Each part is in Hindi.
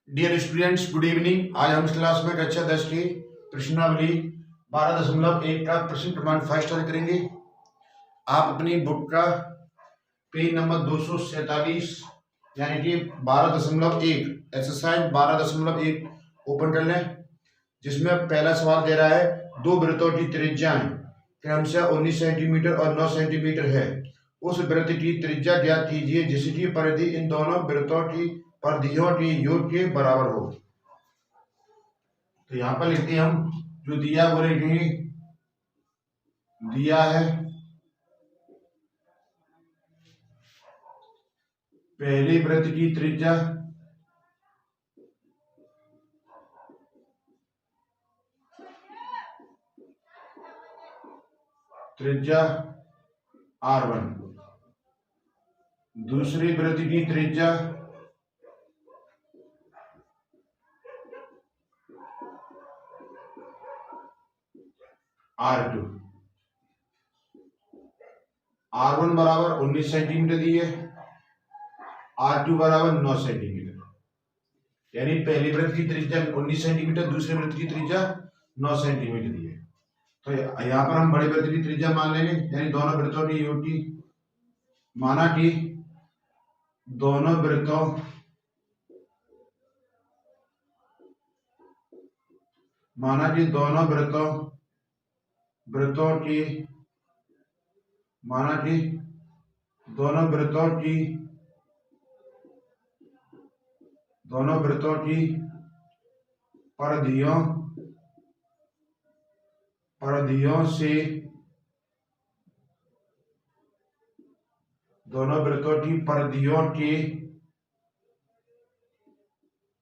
Dear students, good evening. आज हम इस क्लास में कक्षा 10 की प्रश्नावली 12.1 का प्रश्न क्रमांक 5 स्टार्ट करेंगे। आप अपनी बुक का पेज नंबर 247 यानी कि 12.1 एक्सरसाइज 12.1 ओपन कर लें, जिसमें पहला सवाल दे रहा है दो वृत्तों की त्रिज्याएं क्रमशः 19 सेंटीमीटर और 9 सेंटीमीटर है। उस वृत्त की त्रिज्या ज्ञात कीजिए जिसकी परिधि इन दोनों वृत्तों की परिधियों के योग के बराबर हो। तो यहाँ पर लिखते हैं हम, जो दिया वो लिखेंगे, दिया है पहले वृत्त की त्रिज्या r1, दूसरी वृत्त की त्रिज्या r2। r1 बराबर 19 सेंटीमीटर दी है, r2 बराबर 9 सेंटीमीटर, यानी पहली वृत्त की त्रिज्या 19 सेंटीमीटर, दूसरे वृत्त की त्रिज्या 9 सेंटीमीटर दी है। तो यहाँ पर हम बड़े वृत्त की त्रिज्या मान लेंगे, यानी दोनों वृत्तों की योग की। माना कि दोनों वृत्तों दोनों वृत्तों की परिधियों से दोनों वृत्तों की परिधियों के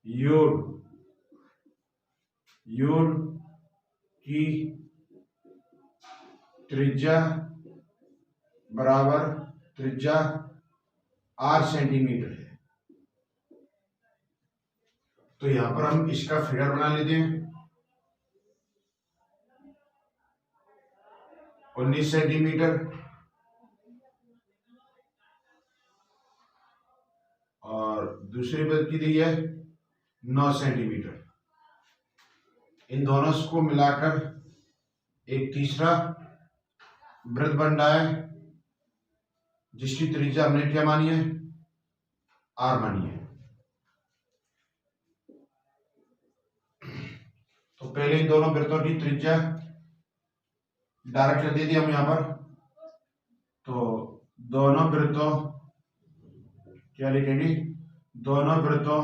योग की त्रिज्या बराबर त्रिज्या r सेंटीमीटर है। तो यहां पर हम इसका फिगर बना लेते हैं। 19 सेंटीमीटर और दूसरी वृत्त की दी है 9 सेंटीमीटर। इन दोनों को मिलाकर एक तीसरा वृत्त बन रहा है, जिसकी त्रिज्या हमने क्या मानी है, r मानी है। तो पहले इन दोनों वृत्तों की त्रिज्या डायरेक्ट कर दे दी हम यहां पर। तो दोनों वृत्तों क्या लिखेंगे, दोनों वृत्तों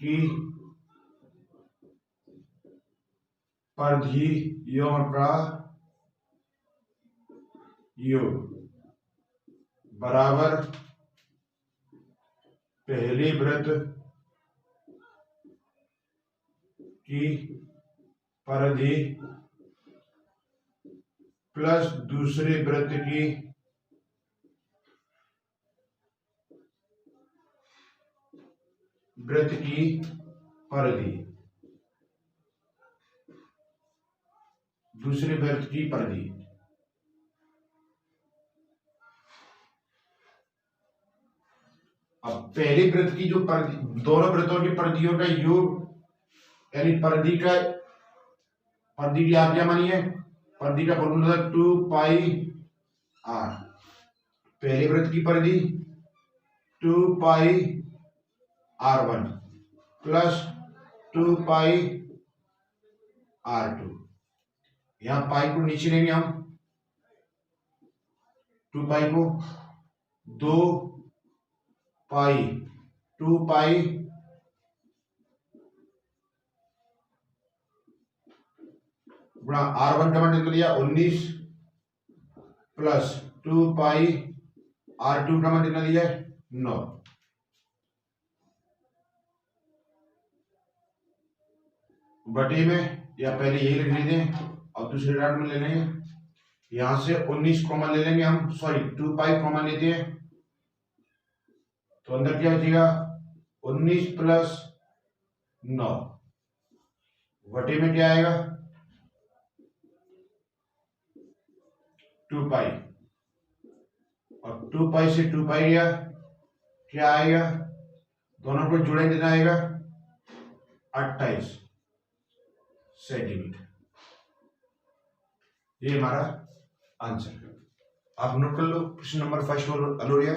की परिधियों का योग बराबर पहले वृत्त की परिधि प्लस दूसरे वृत्त की परिधि, दूसरे वृत्त की परिधि। अब पहले वृत्त की जो परिधि, दोनों वृत्तों की परिधियों का योग, यानी परिधि की आप क्या मानी है, परिधि का फॉर्मूला 2 पाई r। पहले वृत्त की परिधि 2 पाई r1 प्लस 2 पाई r2। यहां पाई को नीचे लेंगे हम, 2 पाई को 2 पाई 2 पाई गुणा r1 का मान निकल लिया 19 प्लस 2 पाई r2 का मान निकल लिया 9। बटे में या पहले यही लिख लेते हैं और दूसरे राउंड में ले लेंगे। यहां से 19 कॉमन ले लेंगे हम, सॉरी 2 पाई कॉमन लेते हैं, तो अंदर क्या बचेगा 19 प्लस 9, बटे में क्या आएगा 2 पाई, और 2 पाई से 2 पाई गया, क्या आएगा दोनों को जोड़ेंगे कितना आएगा 28 सेंटीमीटर। ये हमारा आंसर है। आप नोट कर लो। प्रश्न नंबर फर्स्ट हल हो गया।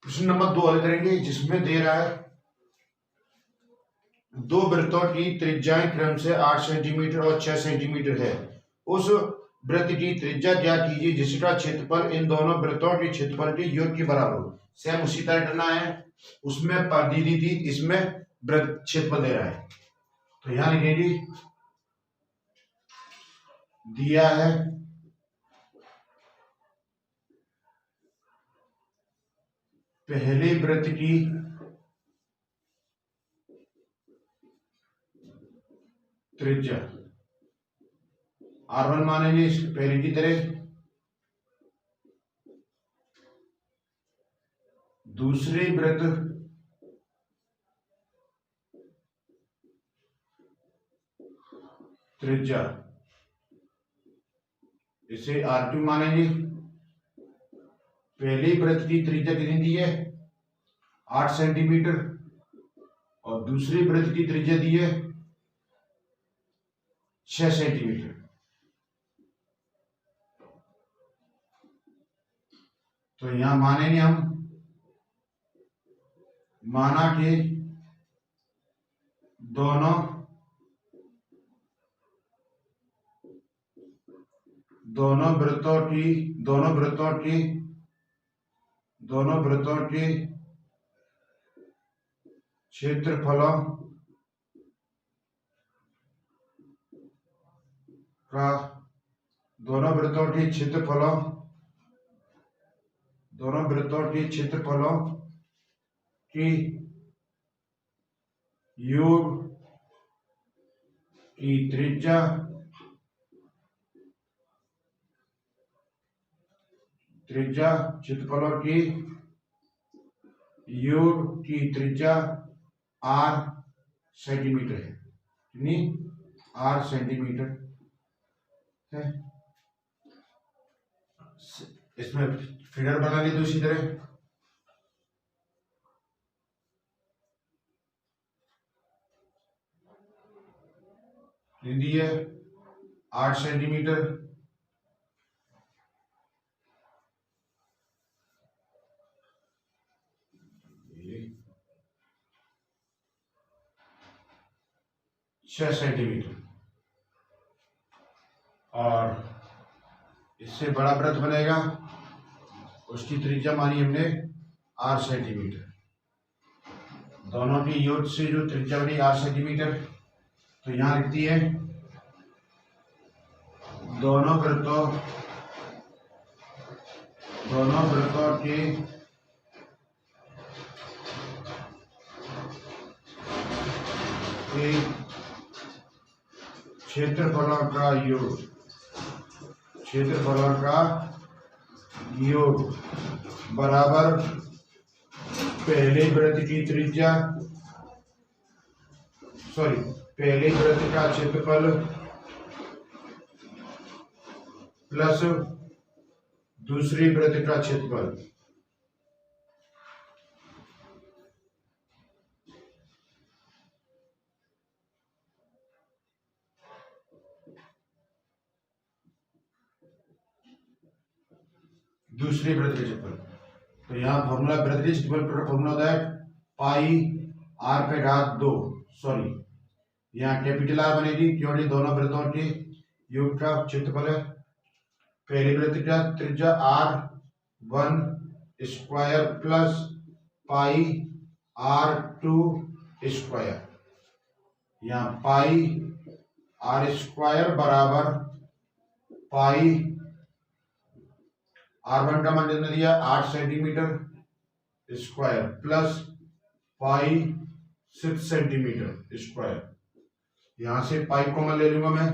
प्रश्न नंबर 2 हल करेंगे, जिसमें दे रहा है दो वृत्तों की त्रिज्याएं क्रम से 8 सेंटीमीटर और 6 सेंटीमीटर है। उस वृत्त की त्रिज्या ज्ञात कीजिए जिसका क्षेत्रफल इन दोनों वृत्तों के क्षेत्रफल के योग के बराबर हो। सेम उसी तरह करना है, उसमें परिधि दी थी, इसमें वृत्त क्षेत्रफल दे रहा है। तो यहां लिखेंगे दिया है पहले वृत्त की त्रिज्या R1 मानेंगे पहले की तरह, दूसरे वृत्त त्रिज्या इसे R2 मानेंगे। पहले वृत्त की त्रिज्या कितनी दी है 8 सेंटीमीटर और दूसरे वृत्त की त्रिज्या दी है 6 सेंटीमीटर। तो यहां मानेंगे हम, माना कि दोनों वृत्तों की क्षेत्रफलों का दोनों वृत्तों के क्षेत्रफलों की योग की त्रिज्या क्षेत्रफलों की योग की त्रिज्या R सेंटीमीटर है। कितनी R सेंटीमीटर है। इसमें फिगर बना ली दूसरी तरह, दी है 8 सेंटीमीटर, छह सेंटीमीटर, और इससे बड़ा वृत्त बनेगा, उसकी त्रिज्या मानी हमने 8 सेंटीमीटर। दोनों की योग से जो त्रिज्या बनी 8 सेंटीमीटर, तो यहां लिखती है दोनों वृत्तों के क्षेत्रफलों का योग बराबर पहले वृत्त का क्षेत्रफल प्लस दूसरी वृत्त का क्षेत्रफल। दूसरे वृत्त के क्षेत्रफल, तो यहाँ फॉर्मूला वृत्त के क्षेत्रफल का फॉर्मूला होता है पाई R पे घात 2, सॉरी यहाँ कैपिटल R बनेगी क्योंकि दोनों वृत्तों के योग का क्षेत्रफल है। पहले वृत्त का त्रिज्या R1 square plus pi R2 square, यहाँ पाई R स्क्वायर बराबर पाई R1 का मान कितना दिया 8 centimetre square plus pi 6 centimetre square. यहां से पाई कॉमन ले लूंगा मैं,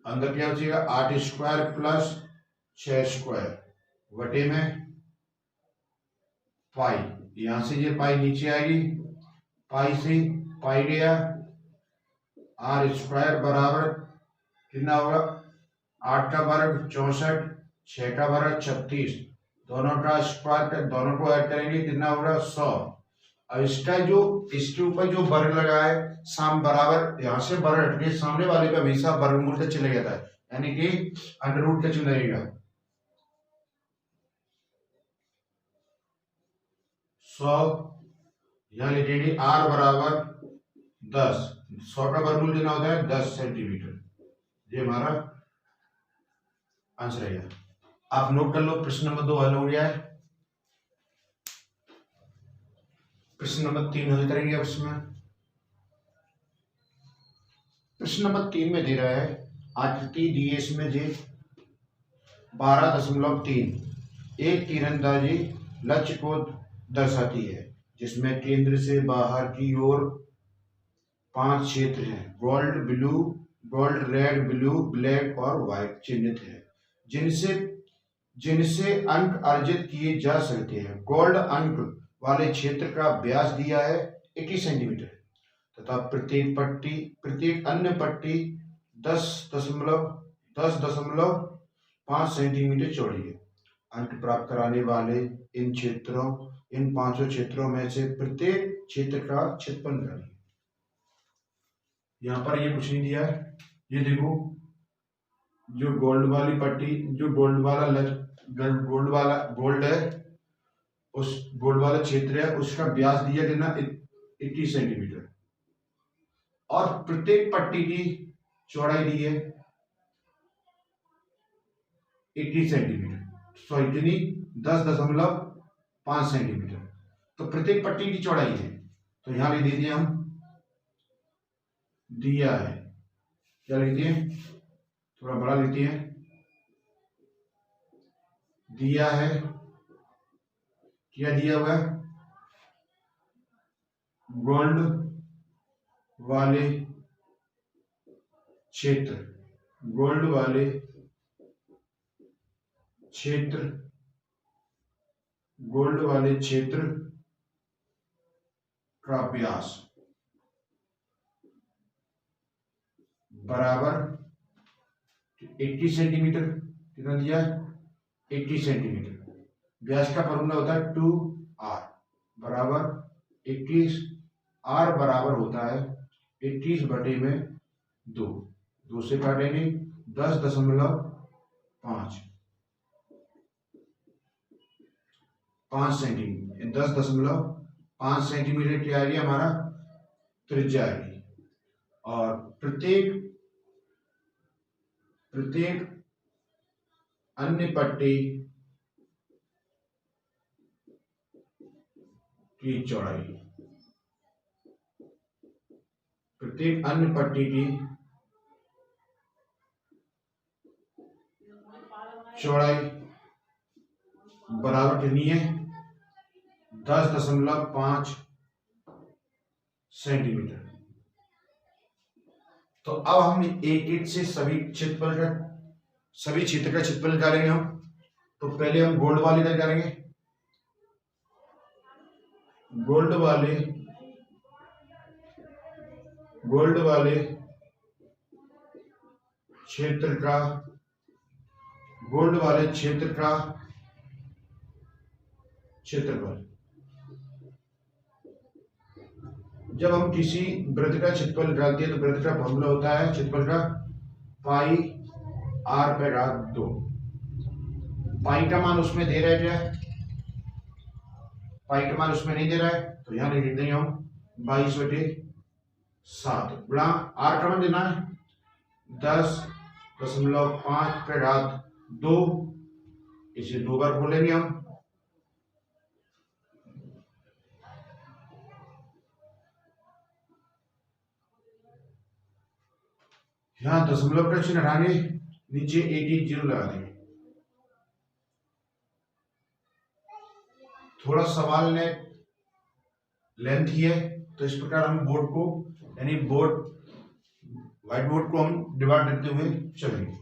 अंदर क्या बचेगा 8 स्क्वायर प्लस 6 स्क्वायर वटे में पाई। यहां से ये पाई नीचे आएगी, पाई से पाई गया, R स्क्वायर बराबर कितना होगा 8 का वर्ग 64, 6 का वर्ग 36, दोनों का स्क्वायर, दोनों को ऐड करेंगे कितना होगा 100। अब इसका जो इसके ऊपर जो वर्ग लगा है साम बराबर यहाँ से वर्ग हट के सामने वाले पे हमेशा वर्गमूल का चिन्ह जाता है, यानी कि अंडर रूट का चिन्ह रहेगा। 100 यहाँ लिखेंगे r बराबर 10, 100 का वर्गमूल कितना होता है 10 सेंटीमीटर। ये हमारा आंसर रहेगा। आप नोट कर लो, प्रश्न नंबर 2 हल हो गया है। प्रश्न नंबर 3 हल करेंगे अब इसमें। प्रश्न नंबर 3 में दे रहा है आकृति दी है इसमें जे 12.3 एक तीरंदाजी लक्ष्य को दर्शाती है जिसमें केंद्र से बाहर की ओर 5 क्षेत्र हैं, gold, blue, gold, red, blue, black और व्हाइट चिन्हित है, जिनसे अंक अर्जित किए जा सकते हैं। गोल्ड अंक वाले क्षेत्र का व्यास दिया है 80 सेंटीमीटर तथा प्रत्येक अन्य पट्टी 10.5 सेंटीमीटर चौड़ी है। अंक प्राप्त कराने वाले इन पांचों क्षेत्रों में से प्रत्येक क्षेत्र का क्षेत्रफल निकालिए। यहाँ पर ये कुछ नहीं दिया है, ये देखो जो गोल्ड वाली पट्टी, जो गोल्ड है, उस गोल्ड वाला क्षेत्र है उसका व्यास दिया कितना 80 सेंटीमीटर और प्रत्येक पट्टी की चौड़ाई दी है 80 सेंटीमीटर, सॉरी कितनी 10.5 सेंटीमीटर। तो प्रत्येक पट्टी की चौड़ाई है, तो यहां लिख दीजिए हम दिया है, क्या लिखते हैं थोड़ा बड़ा लिखते हैं, दिया है, क्या दिया हुआ है गोल्ड वाले क्षेत्र, गोल्ड वाले क्षेत्र, गोल्ड वाले क्षेत्र का व्यास बराबर 80 सेंटीमीटर, कितना दिया 80 सेंटीमीटर। व्यास का फॉर्मूला होता है 2r बराबर 21, r बराबर होता है 21 बटे में 2 से काटेंगे 10.5 सेंटीमीटर, 10.5 सेंटीमीटर क्या आएगी हमारा त्रिज्या आएगी। और प्रत्येक अन्य पट्टी की चौड़ाई, प्रत्येक अन्य पट्टी की चौड़ाई बराबर कितनी है 10.5 सेंटीमीटर। तो अब हम एक से सभी क्षेत्र का क्षेत्रफल निकालेंगे हम। तो पहले हम गोल्ड वाले का करेंगे, गोल्ड वाले क्षेत्र का क्षेत्रफल। जब हम किसी वृत्त का क्षेत्रफल निकालते हैं तो वृत्त का फॉर्मूला होता है क्षेत्रफल का पाई r पे घात 2। पाई का मान उसमें दे रहा है क्या, पाई का मान उसमें नहीं दे रहा है, तो यहां लिख देंगे हम 22/7 गुणा r का मान देना है 10.5 पे घात 2, इसे 2 बार बोलेंगे हम। यहां दशमलव का चिन्ह हटाने नीचे 80 लगा देंगे। थोड़ा सवाल ने लेंथ ही है, तो इस प्रकार हम बोर्ड को यानी व्हाइट बोर्ड को हम डिवाइड करते हुए चलेंगे।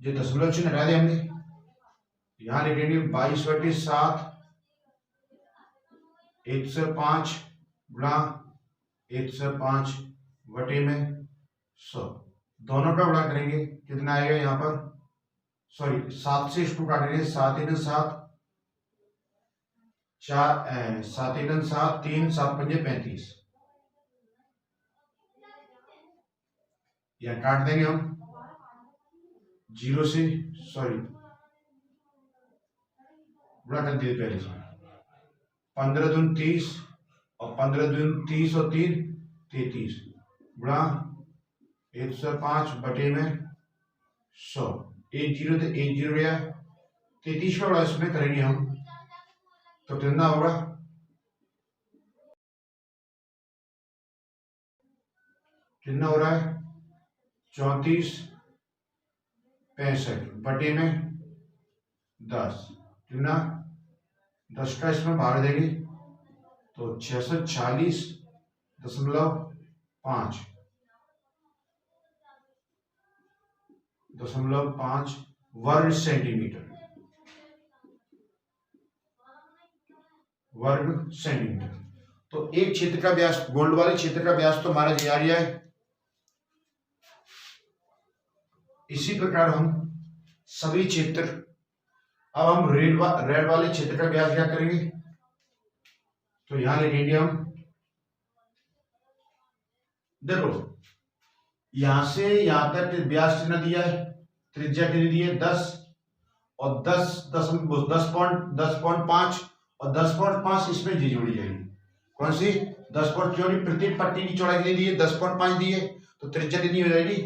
जो दशमलव चिन्ह हटा दिया हमने, यहां लिखेंगे 22/7 105 गुणा 105 बटे में 100। दोनों का गुणा करेंगे, कितना आएगा यहाँ पर, सॉरी 7 से इसको काटेंगे, 7 × 7 4, 7 × 7 3, 7 × 5 35, या काट देंगे हम 0 से, सॉरी गुणा कर दिए पहले से, 15 दूनी 30 और 15 दूनी 30 और 3 33, गुणा 105 बटे में 100, 1 0 तो 1 0 गया, 33 का गुणा इसमें करेंगे हम तो कितना होगा, कितना हो रहा है 34 65 बटे में 10, कितना 10 का इसमें भाग देंगे तो 640.5 वर्ग सेंटीमीटर, वर्ग सेंटीमीटर। तो एक क्षेत्र का व्यास, गोल्ड वाले क्षेत्र का व्यास तो हमारा जा रहा है। इसी प्रकार हम सभी क्षेत्र, अब हम रेड वाले क्षेत्र का व्यास क्या करेंगे, तो यहां लिखेंगे हम, देखो यहां से यहां तक व्यास कितना दिया है, त्रिज्या कितनी दी है 10 और 10.5 और 10.5 इसमें जी जोड़ी जाएगी, कौन सी 10.5, प्रत्येक पट्टी की चौड़ाई कितनी दी है 10.5 दी है, तो त्रिज्या कितनी हो जाएगी,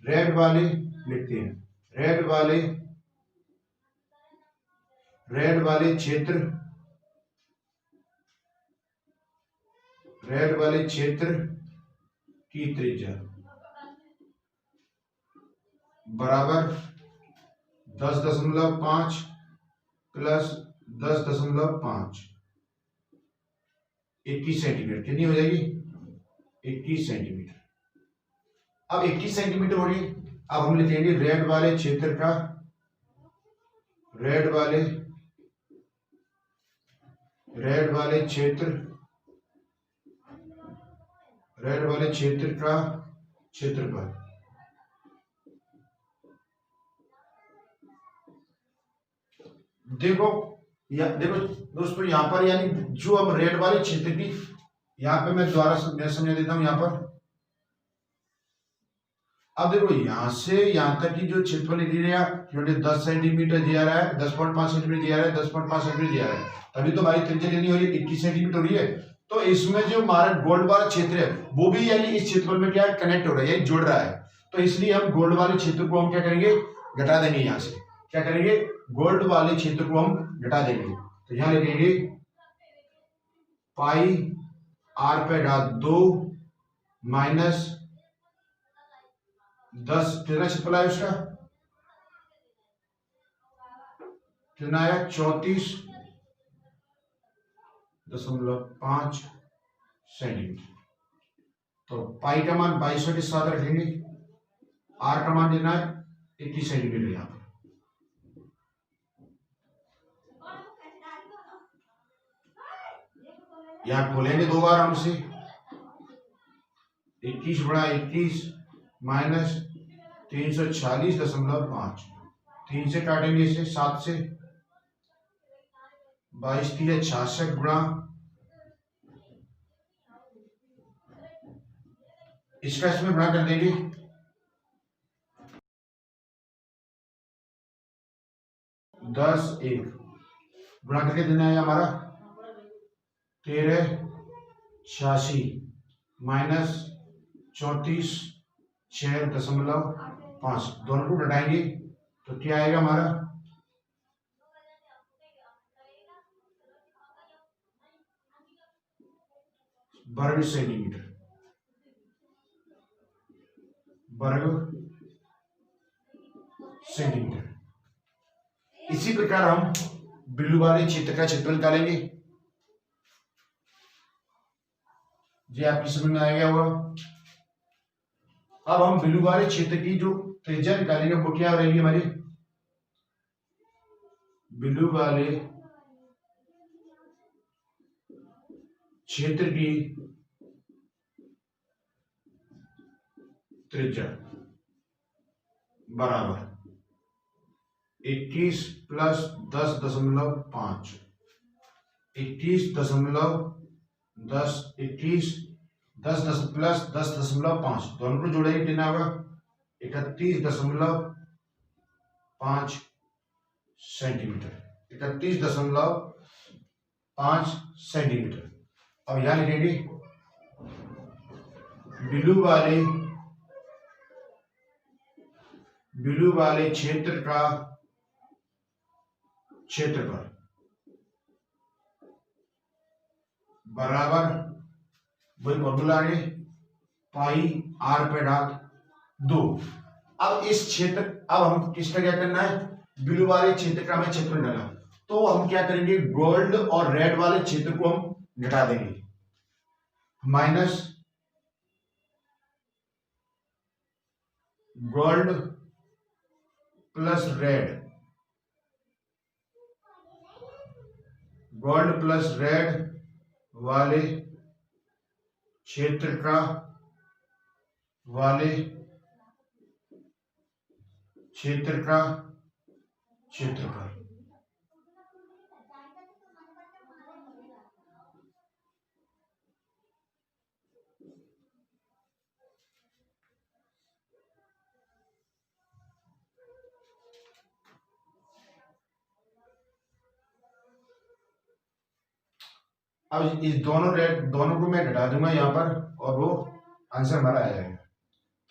रेड वाले लिखते हैं, रेड वाले क्षेत्र की त्रिज्या बराबर 10.5 प्लस 10.5, 21 सेंटीमीटर, कितनी हो जाएगी 21 सेंटीमीटर। अब 21 सेंटीमीटर हो रही है, अब हम लिखेंगे रेड वाले क्षेत्र का, रेड वाले क्षेत्र का क्षेत्रफल, देखो देखो दोस्तों यहां पर, यानी जो अब रेड वाले क्षेत्र की, यहां पे मैं दोबारा समझा देता हूं यहां पर। अब देखो यहां से यहां तक की जो क्षेत्रफल दिया, क्योंकि 10 सेंटीमीटर दिया रहा है, 10.5 सेंटीमीटर दिया रहा है, 10.5 सेंटीमीटर दिया रहा है, तभी तो हमारी त्रिज्या कितनी हो रही है 21 सेंटीमीटर हो रही है। तो इसमें जो हमारा गोल्ड वाला क्षेत्र है वो भी यानी इस क्षेत्रफल में क्या कनेक्ट हो रहा है, यानी जुड़ रहा है, तो इसलिए हम गोल्ड वाले क्षेत्र को हम क्या करेंगे, घटा देंगे, यहां से क्या करेंगे, गोल्ड वाले क्षेत्र को हम घटा देंगे, तो यहां लिखेंगे पाई r पे घात 2 माइनस 10, कितना क्षेत्रफल है उसका, कितना आया 34.5 सेंटीमीटर। तो पाई का मान 2200 के साथ रखेंगे, आर का मान देना है 21 सेंटीमीटर, यहां पर यहां खोलेंगे दो बार हमसे, 21 बड़ा 21 माइनस 346.5, 3 से काटेंगे इसे, 7 से 22 3 66 गुणा, इसका इसमें गुणा कर देंगे, 10 1 गुणा करके देना है हमारा 1386 माइनस 34.6.5, दोनों को घटाएंगे तो क्या आएगा हमारा, वर्ग सेंटीमीटर, वर्ग सेंटीमीटर। इसी प्रकार हम बिल्लू वाले क्षेत्र का क्षेत्रफल निकालेंगे, जी आपकी समझ में आएगा होगा। अब हम बिल्लू वाले क्षेत्र की जो त्रिज्या निकालेंगे वो क्या रहेगी हमारी, बिल्लू वाले क्षेत्र की त्रिज्या बराबर 21 प्लस 10.5, 10 प्लस 10.5 दोनों को जोड़ेंगे कितना होगा 31.5 सेंटीमीटर, 31.5 सेंटीमीटर। अब यहां लिखेंगे बिलू वाले क्षेत्र का क्षेत्रफल बराबर वही फॉर्मूला है पाई आर पे घात 2। अब इस क्षेत्र, अब हम किसका क्या करना है, ब्लू वाले क्षेत्र का हमें क्षेत्रफल डालना, तो हम क्या करेंगे गोल्ड और रेड वाले क्षेत्र को हम घटा देंगे, minus gold plus red, gold plus red वाले क्षेत्र का क्षेत्रफल। अब इस दोनों को मैं घटा दूंगा यहाँ पर और वो आंसर हमारा आ जाएगा।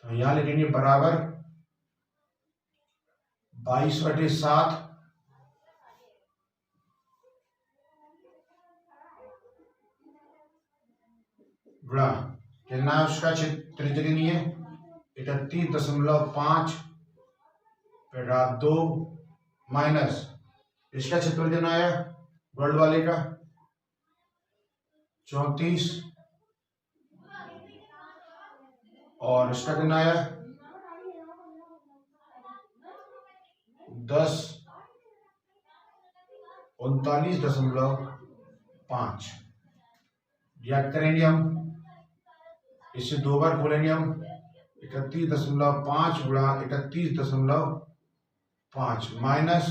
तो यहाँ लिखेंगे बराबर 22/7 गुणा कितना है उसका त्रिज्या नहीं है 31.5 घटा 2 माइनस इसका क्षेत्रफल कितना आया गोल्ड वाले का 34 और इसका कितना आया 39.5 याद करेंगे हम, इससे 2 बार खोलेंगे हम 31.5 गुणा 31.5 माइनस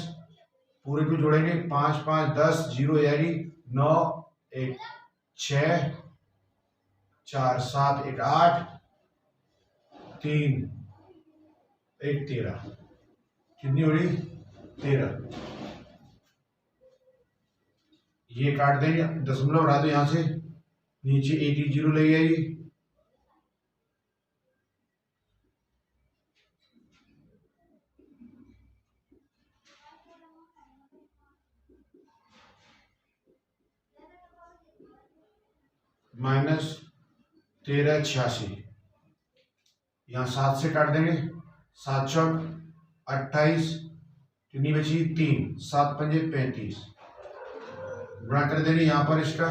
पूरे को जोड़ेंगे 5 5 10 0 यानी 9 1 6 4 7 1 8 3 1 13 कितनी हो रही 13। ये काट देंगे, दशमलव हटा दो यहां से, नीचे 80 ले आएगी, माइनस 1386 यहाँ 7 से काट देंगे, 7 चौक 28 कितनी बची 3 7 पंजे 35 गुणा कर देंगे यहाँ पर इसका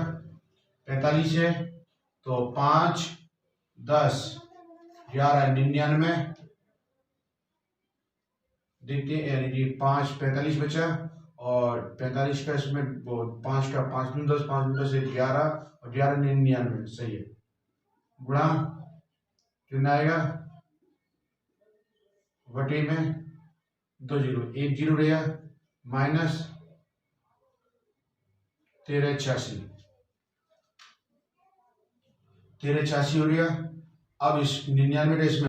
45 है तो 5 10 11 99 देखते हैं, यानी कि 5 45 बचा और 45 का इसमें 5 का 5 10 5 10 11 और 11 99 सही है, गुणा कितना आएगा बटे में 2 0 1 0 रहेगा माइनस 1386 हो गया। अब इस 99 का इसमें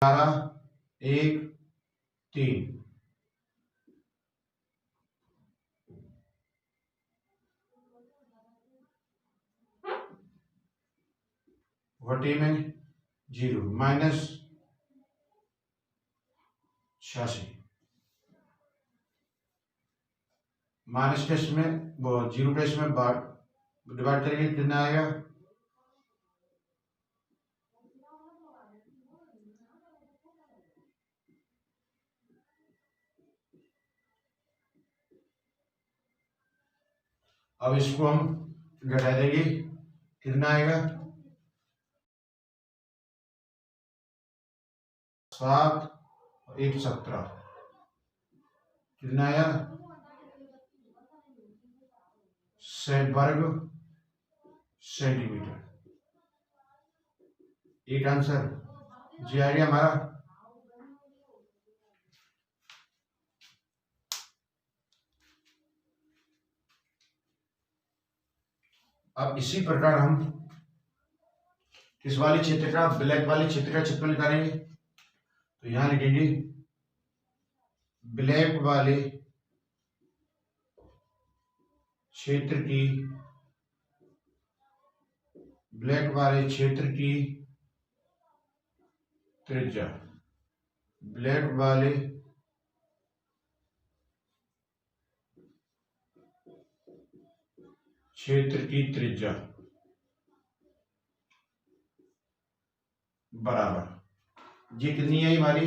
11 1 3 बटे में 0 माइनस 86 माइनस टेस्ट में 0 टेस्ट में डिवाइड करेंगे कितना आएगा अब इसको हम घटा देंगे कितना आएगा 7 1 17 कितना आया वर्ग सेंटीमीटर। एक आंसर जी आ गया हमारा। अब इसी प्रकार हम किस वाले क्षेत्र का, ब्लैक वाले क्षेत्र का क्षेत्रफल निकालेंगे। तो यहां लिखेंगे ब्लैक वाले क्षेत्र की, ब्लैक वाले क्षेत्र की त्रिज्या, ब्लैक वाले क्षेत्र की त्रिज्या बराबर, ये कितनी आई हमारी,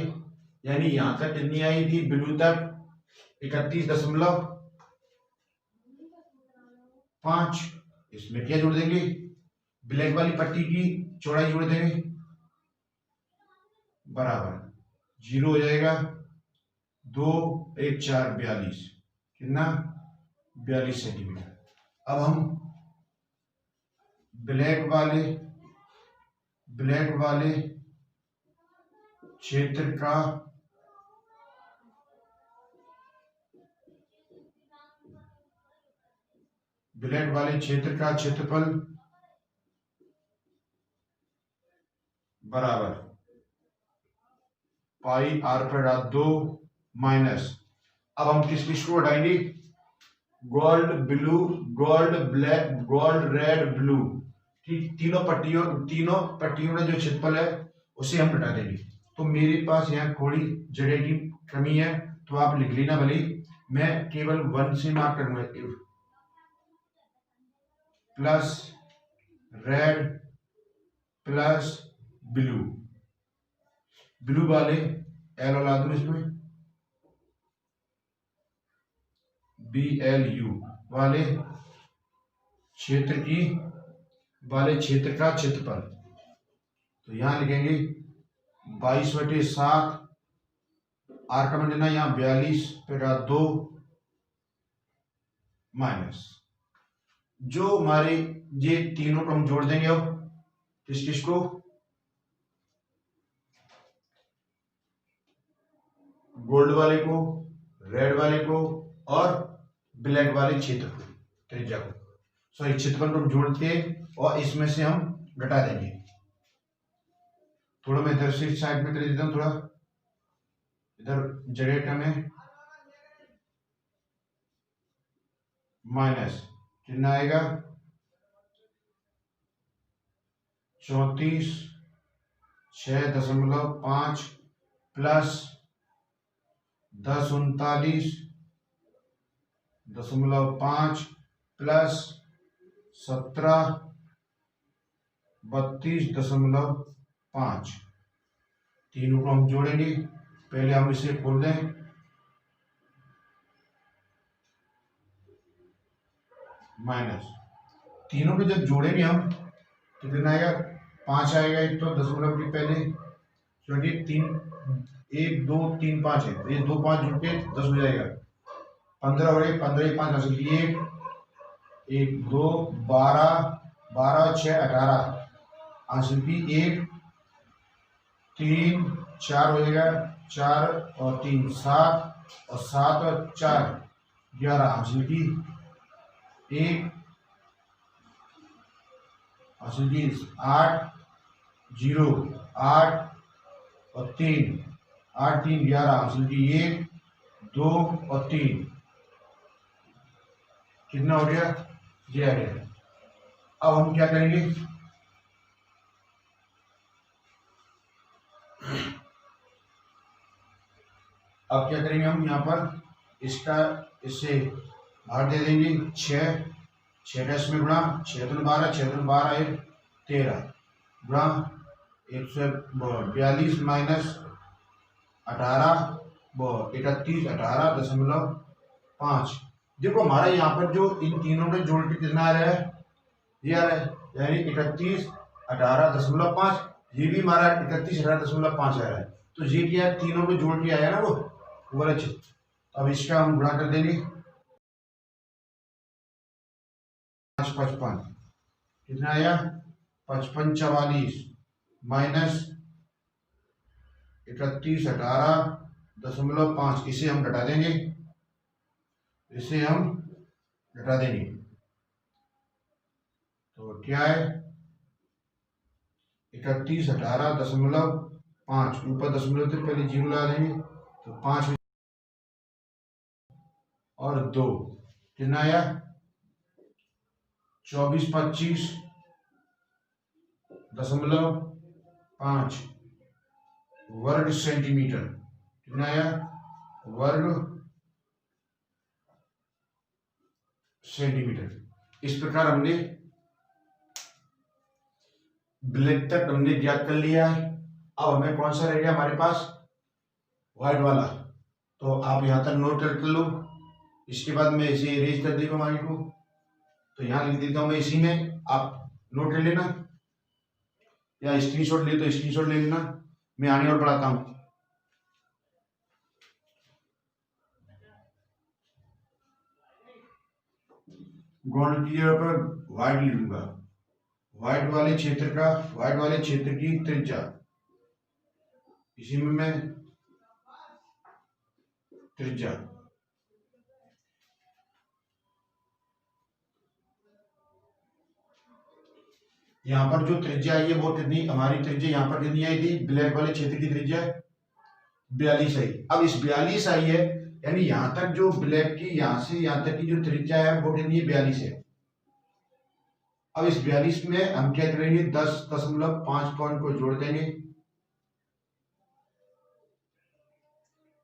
यानी यहां तक कितनी आई थी, बिंदु तक 31.5। इसमें क्या जोड़ देंगे, ब्लैक वाली पट्टी की चौड़ाई जोड़ देंगे, बराबर 0 हो जाएगा, 2 1 4 42, कितना 42 सेंटीमीटर। अब हम ब्लैक वाले क्षेत्र का क्षेत्रफल बराबर पाई आर पर 2 माइनस, अब हम किस किस को हटाएंगे, gold blue, gold black, gold red blue, ठीक, तीनों पट्टियों का जो क्षेत्रफल है उसे हम हटा देंगे। तो मेरे पास यहाँ थोड़ी जगह की कमी है, तो आप लिख लेना भले, मैं केवल 1 से मार्क करूंगा, plus red plus blue, blue वाले एल ला दूं इसमें, BLU वाले क्षेत्र का क्षेत्रफल। तो यहां लिखेंगे 22/7, आर का लेना यहाँ 42/2 माइनस, जो हमारे ये तीनों को हम जोड़ देंगे। अब किस किस को, गोल्ड वाले को, रेड वाले को और ब्लैक वाले क्षेत्र को, त्रिज्या को, सॉरी क्षेत्रफल को जोड़ के और इसमें से हम घटा देंगे। थोड़ा मैं इधर से साइड में कर देता हूं, थोड़ा इधर जगह कम है, माइनस कितना आएगा 34.6.5 प्लस 1039.5 प्लस 17.32.5, तीनों को हम जोड़ेंगे। पहले हम इसे खोल दें, माइनस, तीनों को जब जोड़ेंगे हम तो कितना आएगा 5 आएगा, एक तो दशमलव के पहले, क्योंकि 3 1 2 3 5 है, ये 2 5 जुड़ के 10 हो जाएगा, 15 हो गए, 15 5 हासिल किए, 1 2 12 12 6 18 हासिल की, 1 3 4 हो जाएगा, 4 और 3 7 और 7 और 4 11 हासिल की, 1 हासिल की, 8 0 8 और 3 8 3 11 हासिल की, 1 2 और 3, कितना हो गया, ये आ गया। अब हम क्या करेंगे, हम यहाँ पर इसका इससे भाग दे देंगे, 6 का इसमें गुणा, 6 दूनी 12 6 दूनी 12 1 13 गुणा 142 माइनस 18 31 18.5। देखो हमारा यहाँ पर जो इन तीनों में जोड़ के कितना आ रहा है, ये आ रहा है, यानी 31 18.5, ये भी हमारा 31 18.5 आ रहा है। तो ये क्या है, तीनों में जोड़ के आया ना वो वाला चित्र। अब इसका हम गुणा कर देंगे, 55 कितना आया 55 44 माइनस 3118.5 इसे हम घटा देंगे, इसे हम घटा देंगे तो क्या है 3118.5 ऊपर दशमलव से पहले जीरो लगा देंगे तो 5 और 2 कितना आया 2425.5 वर्ग सेंटीमीटर, कितना आया वर्ग सेंटीमीटर। इस प्रकार हमने ब्लैक तक हमने ज्ञात कर लिया है। अब हमें कौन सा रह गया हमारे पास व्हाइट वाला, तो आप यहां तक नोट कर लो। इसके बाद मैं इसे इरेज कर देगा व्हाइट को, तो यहां लिख देता हूं मैं इसी में, आप नोट कर लेना या स्क्रीनशॉट ले तो स्क्रीनशॉट ले लेना, मैं आगे और बढ़ाता हूं। गोल्ड की जगह पर व्हाइट लिखूंगा, व्हाइट वाले क्षेत्र की त्रिज्या, इसी में मैं त्रिज्या यहाँ पर जो त्रिज्या आई है वो कितनी, हमारी त्रिज्या यहाँ पर कितनी आई थी, ब्लैक वाले क्षेत्र की त्रिज्या 42 आई। अब इस 42 आई है, यानी यहां तक जो ब्लैक की यहां से यहां तक की जो त्रिज्या है वो कितनी है 42 है। अब इस 42 में हम क्या करेंगे 10.5 पॉइंट को जोड़ देंगे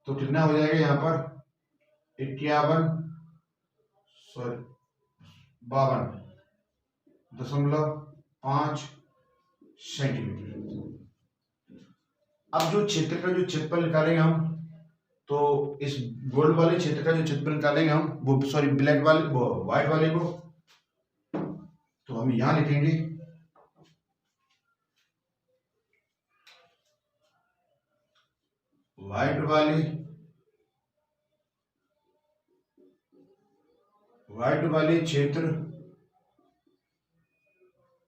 तो कितना हो जाएगा यहाँ पर 52.5 सेंटीमीटर। अब जो क्षेत्र का जो क्षेत्रफल निकालेंगे हम, तो इस गोल्ड वाले क्षेत्र का जो क्षेत्रफल निकालेंगे हम, वो सॉरी ब्लैक वाले वो व्हाइट वाले को, तो हम यहां लिखेंगे व्हाइट वाले क्षेत्र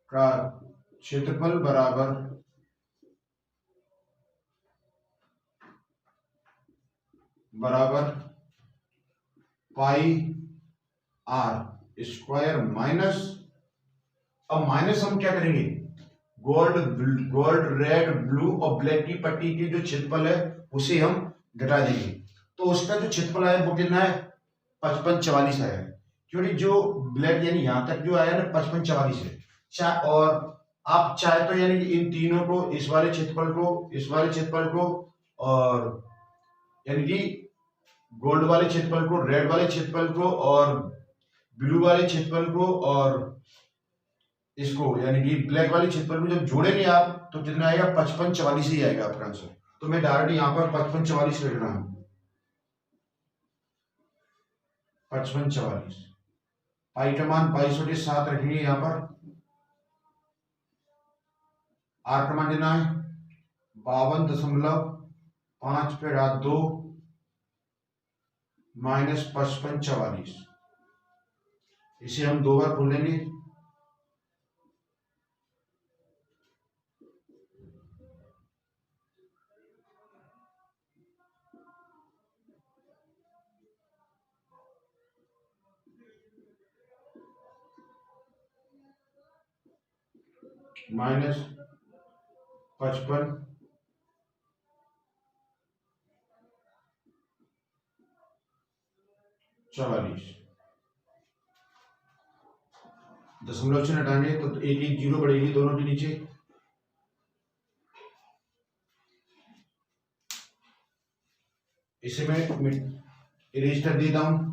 का क्षेत्रफल बराबर पाई आर स्क्वायर माइनस, अब माइनस हम क्या करेंगे गोल्ड रेड ब्लू और ब्लैक की पट्टी की जो क्षेत्रफल है उसे हम घटा देंगे, तो उसका जो क्षेत्रफल आया वो कितना है 5544 आया है, क्योंकि जो ब्लैक यानी यहां तक जो आया ना 5544 है। और आप चाहे तो यानी कि इन तीनों को, इस वाले क्षेत्रफल को और यानी कि गोल्ड वाले क्षेत्रफल को, रेड वाले क्षेत्रफल को और ब्लू वाले क्षेत्रफल को और इसको यानी कि ब्लैक वाले क्षेत्रफल को जब जोड़ेंगे आप तो कितना आएगा 5544 ही आएगा आपका आंसर। तो मैं डायरेक्ट यहाँ पर 5544 लिख रहा हूं, 5544 पाई का मान 22/7 रखेंगे यहाँ पर, आर का मान देना है 52.5 माइनस 5544, इसे हम दो बार खोलेंगे माइनस 5544, दशमलव से हटाएंगे तो एक एक जीरो बढ़ेगी दोनों के नीचे, इसे मैं इरेज कर देता हूं।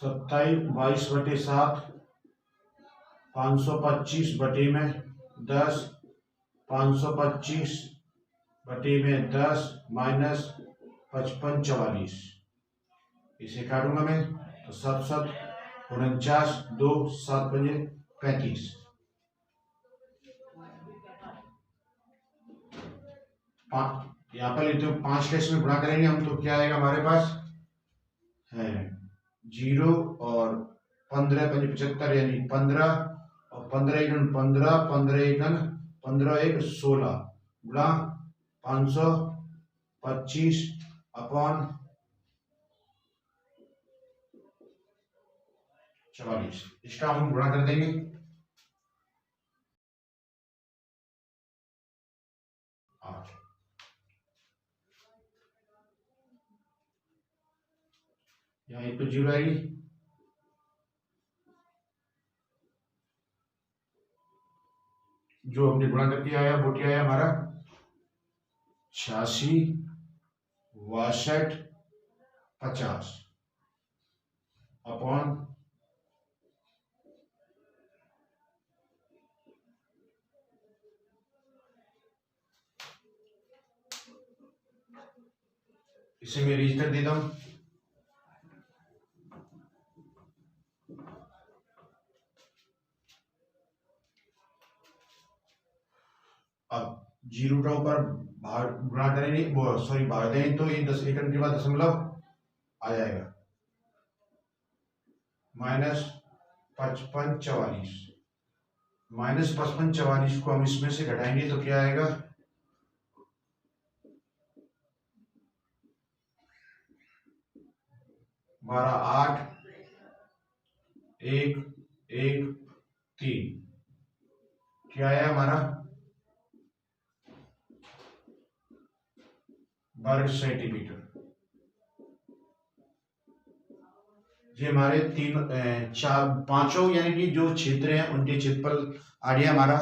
सत्ताईस 22/7 525 बटे में 10 525 बटे में 10 माइनस 5544, इसे काटूंगा मैं तो 7 2 7 35, यहाँ पर लेते हो 5 का इसमें गुणा करेंगे हम तो क्या आएगा हमारे पास है 0 और 15 पंजे 75 यानी 15 और 15 एकन 15 15 एकन 15 एक 16 गुणा 525 अपॉन 44। इसका हम गुणा कर देंगे। यहाँ एक तो 0 आएगी, जो हमने गुणा करके आया वो क्या आया हमारा 86 62 50 अपॉन इसे मैं रीच कर देता हूं। अब 0 का ऊपर भाग गुणा करेंगे, वो सॉरी भाग देंगे तो ये 10 एकम के बाद दशमलव आ जाएगा -55 44 -55 44 को हम इसमें से घटाएंगे तो क्या आएगा 12 8 1 1 3 क्या आया हमारा वर्ग सेंटीमीटर। ये हमारे तीन चार पांचों यानी कि जो क्षेत्र हैं उनके क्षेत्रफल आ गया हमारा